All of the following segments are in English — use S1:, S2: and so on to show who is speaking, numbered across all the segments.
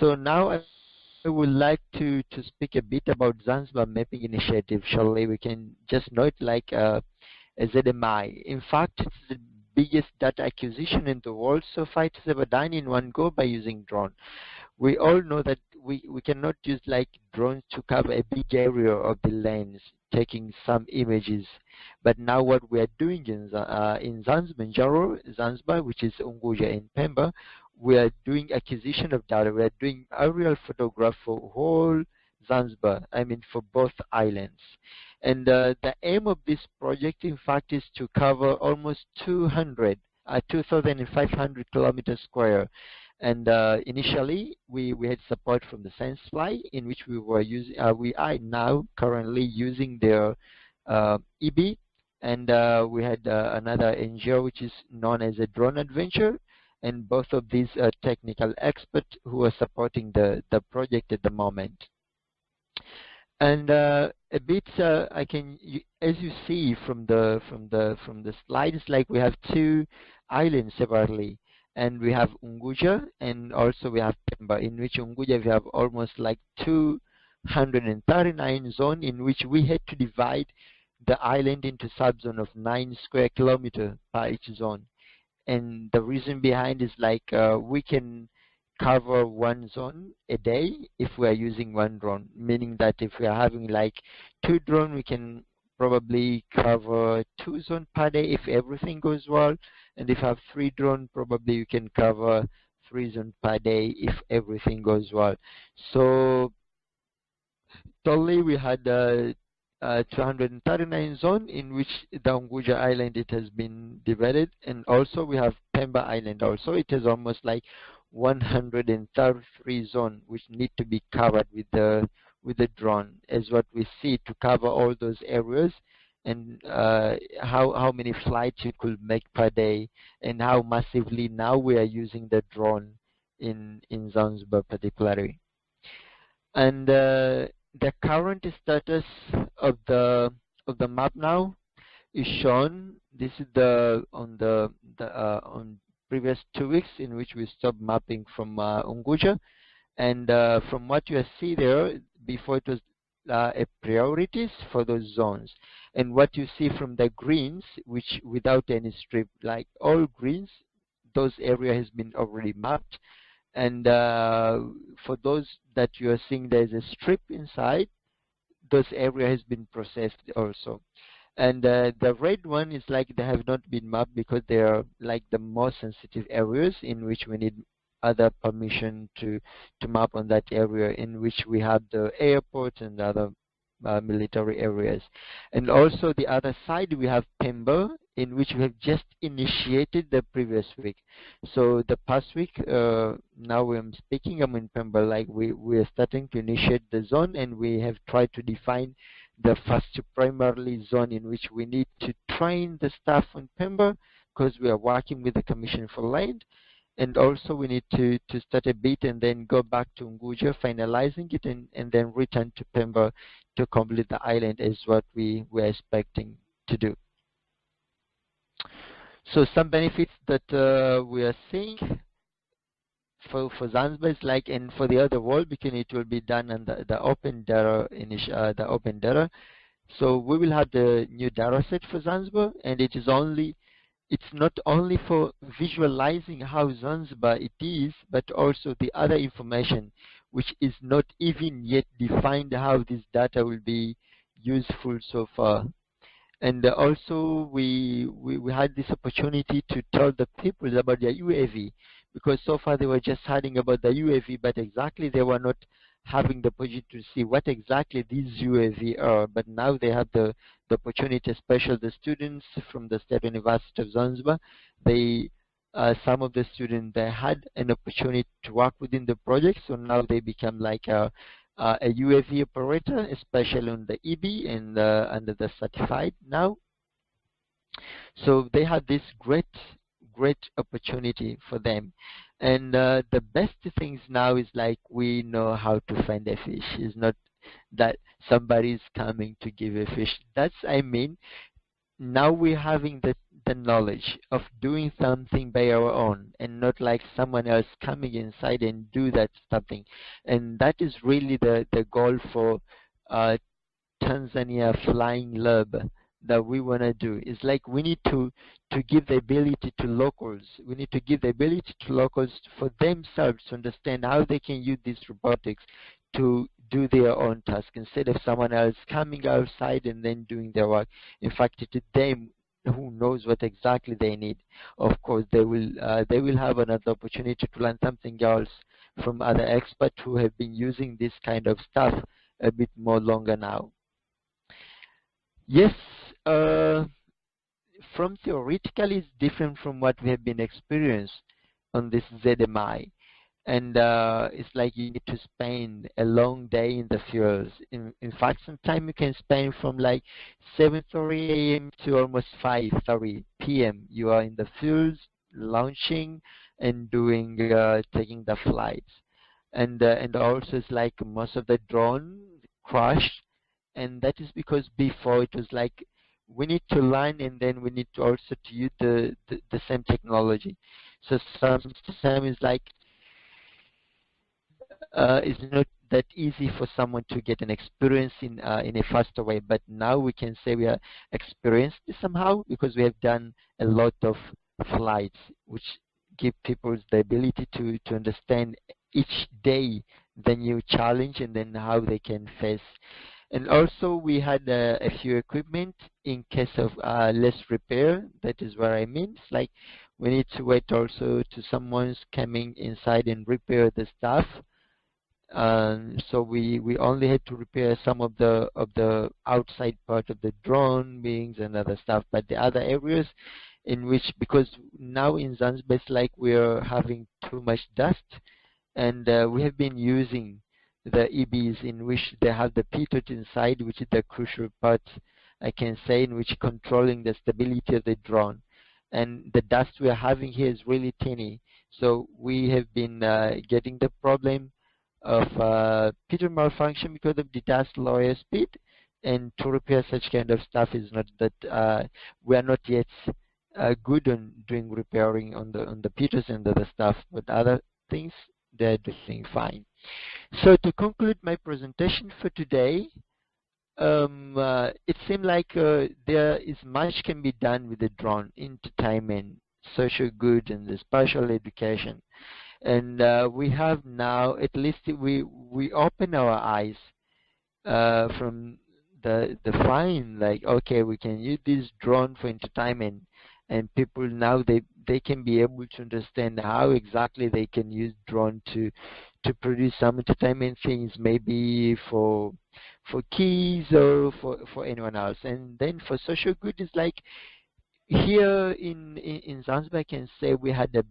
S1: So now I would like to speak a bit about Zanzibar Mapping Initiative. Shortly, we can just note like a ZMI. In fact, it's the biggest data acquisition in the world so far. It's ever done in one go by using drone. We all know that we cannot use like drones to cover a big area of the lands, taking some images. But now what we are doing in Zanzibar, in Jaro, Zanzibar, which is Unguja and Pemba, we are doing acquisition of data. We are doing aerial photograph for whole Zanzibar, I mean for both islands. And the aim of this project, in fact, is to cover almost 2,500 kilometers square. And initially, we had support from the ScienceFly, in which we were using. We are now currently using their EB, and we had another NGO which is known as a Drone Adventure, and both of these are technical experts who are supporting the project at the moment. And a bit, as you see from the slides, like we have two islands separately, and we have Unguja and also we have Pemba, in which Unguja we have almost like 239 zone, in which we had to divide the island into subzone of 9 square kilometer per each zone. And the reason behind is like we can cover one zone a day if we are using one drone, meaning that if we are having like 2 drones, we can probably cover 2 zones per day if everything goes well. And if you have 3 drones, probably you can cover 3 zones per day if everything goes well. So totally we had 239 zone in which the Unguja Island it has been divided, and also we have Pemba Island also. It is almost like 133 zone which need to be covered with the drone, as what we see to cover all those areas, and how many flights you could make per day, and how massively now we are using the drone in Zanzibar particularly. And the current status of the map now is shown. This is on previous 2 weeks in which we stopped mapping from Unguja, and from what you see there, before it was a priorities for those zones, and what you see from the greens, which without any strip, like all greens, those area has been already mapped. And for those that you are seeing there is a strip inside, those area has been processed also. And the red one is like they have not been mapped because they are like the most sensitive areas in which we need other permission to map on that area, in which we have the airports and other military areas. And also the other side we have Pemba, in which we have just initiated the previous week. So the past week, now I'm speaking, I'm in Pemba, like we are starting to initiate the zone, and we have tried to define the first primarily zone in which we need to train the staff on Pemba, because we are working with the Commission for Land. And also we need to start a bit and then go back to Unguja, finalizing it, and then return to Pemba to complete the island, is what we were expecting to do. So some benefits that we are seeing for Zanzibar is like, and for the other world, because it will be done on the open data the open data. So we will have the new data set for Zanzibar, and it's not only for visualizing how Zanzibar it is, but also the other information which is not even yet defined, how this data will be useful so far. And also we had this opportunity to tell the people about their UAV, because so far they were just hearing about the UAV, but exactly they were not having the opportunity to see what exactly these UAV are. But now they have the opportunity, especially the students from the State University of Zanzibar. They some of the students, they had an opportunity to work within the project, so now they become like a UAV operator, especially on the EB and under the certified now. So they have this great opportunity for them. And the best things now is like we know how to find a fish. It's not that somebody is coming to give a fish. That's, I mean, now we're having the knowledge of doing something by our own and not like someone else coming inside and do that something. And that is really the goal for uh, Tanzania Flying Lab that we want to do. It's like we need to give the ability to locals. We need to give the ability to locals for themselves to understand how they can use this robotics to do their own task instead of someone else coming outside and then doing their work. In fact, to them who knows what exactly they need, of course they will have another opportunity to learn something else from other experts who have been using this kind of stuff a bit more longer now. Yes, from theoretically it's different from what we have been experienced on this ZMI. And it's like you need to spend a long day in the fields. In fact, sometimes you can spend from like 7:30 a.m. to almost 5:30 p.m. You are in the fields, launching and doing taking the flights. And also it's like most of the drone crashed, and that is because before it was like we need to learn and then we need to also to use the same technology. So sometimes it's like it's not that easy for someone to get an experience in a faster way. But now we can say we are experienced somehow because we have done a lot of flights, which give people the ability to understand each day the new challenge and then how they can face. And also we had a few equipment in case of less repair. That is what I mean. It's like we need to wait also to someone's coming inside and repair the stuff. So we only had to repair some of the outside part of the drone wings and other stuff, but the other areas in which, because now in Zanzibar it's like we're having too much dust, and we have been using the EBs in which they have the pitot inside, which is the crucial part, I can say, in which controlling the stability of the drone. And the dust we are having here is really tiny, so we have been getting the problem of pitot malfunction because of the dust lower speed, and to repair such kind of stuff is not that we are not yet good on doing repairing on the pitot and other stuff, but other things they're doing fine. So to conclude my presentation for today, it seemed like there is much can be done with the drone: entertainment, social good, and the spatial education. And we have now, at least we open our eyes from the fine, like, okay, we can use this drone for entertainment, and people now they can be able to understand how exactly they can use drone to produce some entertainment things, maybe for kids or for anyone else. And then for social good, is like here in Zanzibar, I can say we had a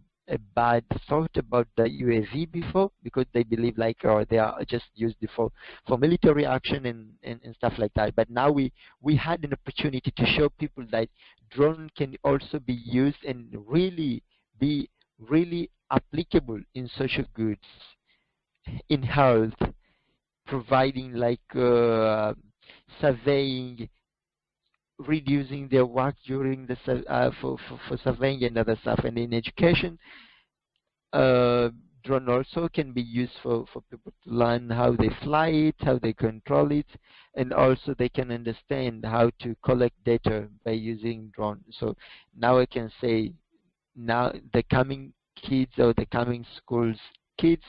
S1: bad thought about the UAV before, because they believe like, or they are just used for military action and stuff like that. But now we had an opportunity to show people that drone can also be used and really be really applicable in social goods, in health, providing like surveying, reducing their work during the for surveying and other stuff. And in education, drone also can be used for people to learn how they fly it, how they control it, and also they can understand how to collect data by using drone. So now I can say, now the coming kids or the coming schools kids,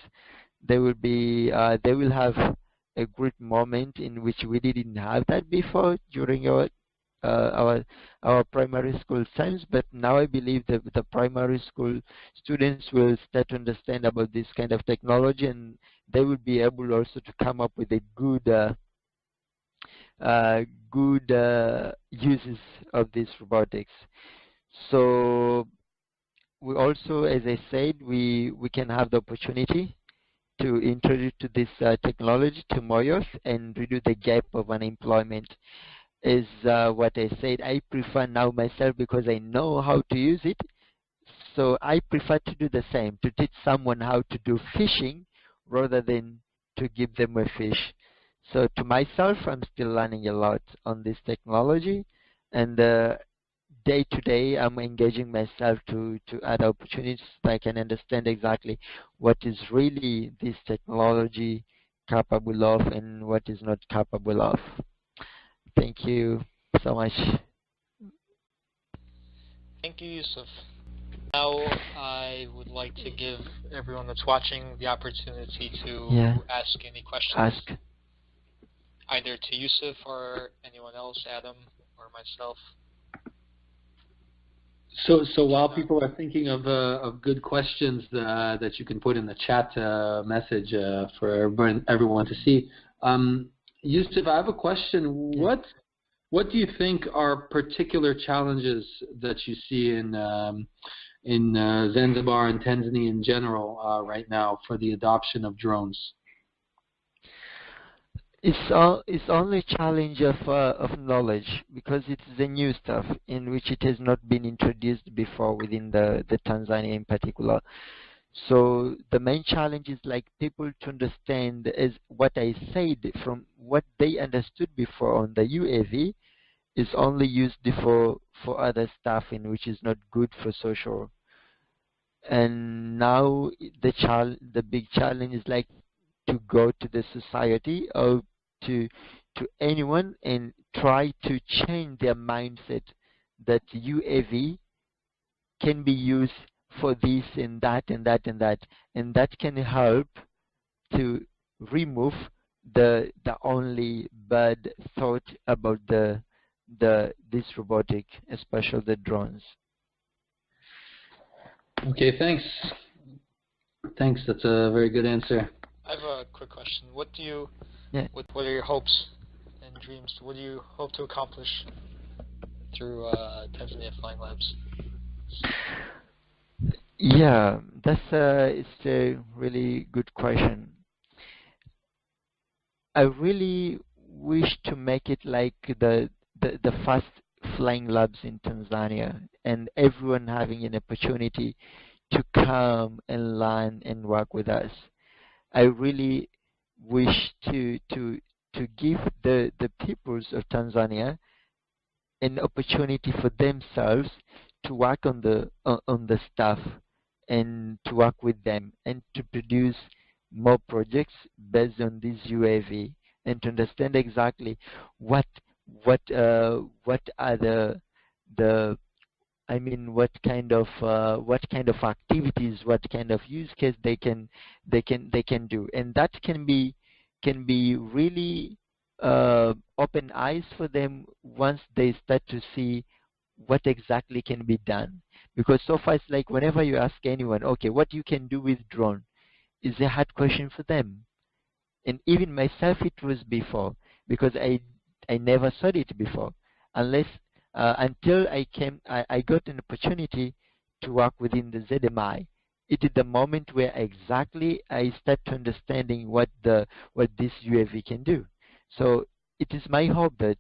S1: they will be they will have a great moment in which we didn't have that before during our primary school times. But now I believe that the primary school students will start to understand about this kind of technology, and they will be able also to come up with a good uses of this robotics. So we also, as I said, we can have the opportunity to introduce to this technology to more youth and reduce the gap of unemployment. Is what I said. I prefer now myself, because I know how to use it. So I prefer to do the same, to teach someone how to do fishing rather than to give them a fish. So to myself, I'm still learning a lot on this technology, and day to day, I'm engaging myself to other opportunities so I can understand exactly what is really this technology capable of and what is not capable of. Thank you so much.
S2: Thank you, Yussuf. Now I would like to give everyone that's watching the opportunity to ask any questions. Either to Yussuf or anyone else, Adam or myself.
S3: So while people are thinking of good questions that you can put in the chat message for everyone to see, Yussuf, I have a question.
S1: Yeah.
S3: What do you think are particular challenges that you see in Zanzibar and Tanzania in general right now for the adoption of drones?
S1: It's only challenge of knowledge, because it's the new stuff in which it has not been introduced before within the Tanzania in particular. So the main challenge is like people to understand, as what I said, from what they understood before on the UAV is only used for other stuff in which is not good for social. And now the big challenge is like to go to the society or to anyone and try to change their mindset that UAV can be used for this and that and that and that, and that can help to remove the only bad thought about this robotic, especially the drones.
S3: Okay, thanks. Thanks. That's a very good answer.
S2: I have a quick question. What do you, what are your hopes and dreams? What do you hope to accomplish through Tanzania Flying Labs?
S1: Yeah, it's a really good question. I really wish to make it like the first flying labs in Tanzania, and everyone having an opportunity to come and learn and work with us. I really wish to give the peoples of Tanzania an opportunity for themselves to work on the stuff and to work with them and to produce more projects based on this UAV, and to understand exactly what are the I mean, what kind of activities, what kind of use case they can do, and that can be really open eyes for them once they start to see what exactly can be done. Because so far it's like whenever you ask anyone, okay, what you can do with drone, is a hard question for them. And even myself, it was before, because I never saw it before, unless until I got an opportunity to work within the ZMI. It is the moment where exactly I start to understanding what this UAV can do. So it is my hope that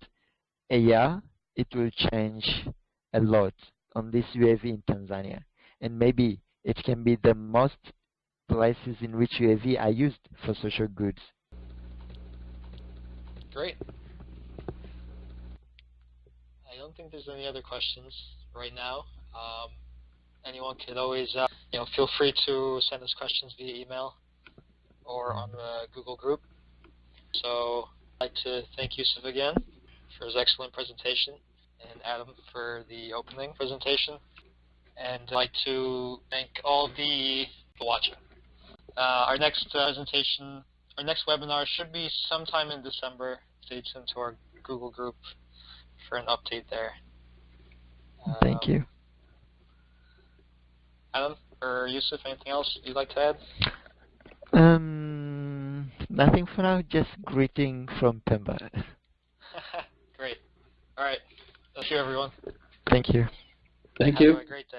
S1: a year it will change a lot on this UAV in Tanzania, and maybe it can be the most places in which UAV are used for social goods.
S2: Great. I don't think there's any other questions right now. Anyone could always, feel free to send us questions via email or on the Google group. So I'd like to thank Yussuf again for his excellent presentation, and Adam for the opening presentation. And I'd like to thank all the people watching. Our next presentation, our next webinar should be sometime in December. Stay tuned to our Google group for an update there.
S1: Thank you.
S2: Adam or Yussuf, anything else you'd like to add?
S1: Nothing for now, just greeting from Pemba.
S2: Great. All right. Thank you, everyone.
S1: Thank you.
S3: Thank you.
S2: Have a great day.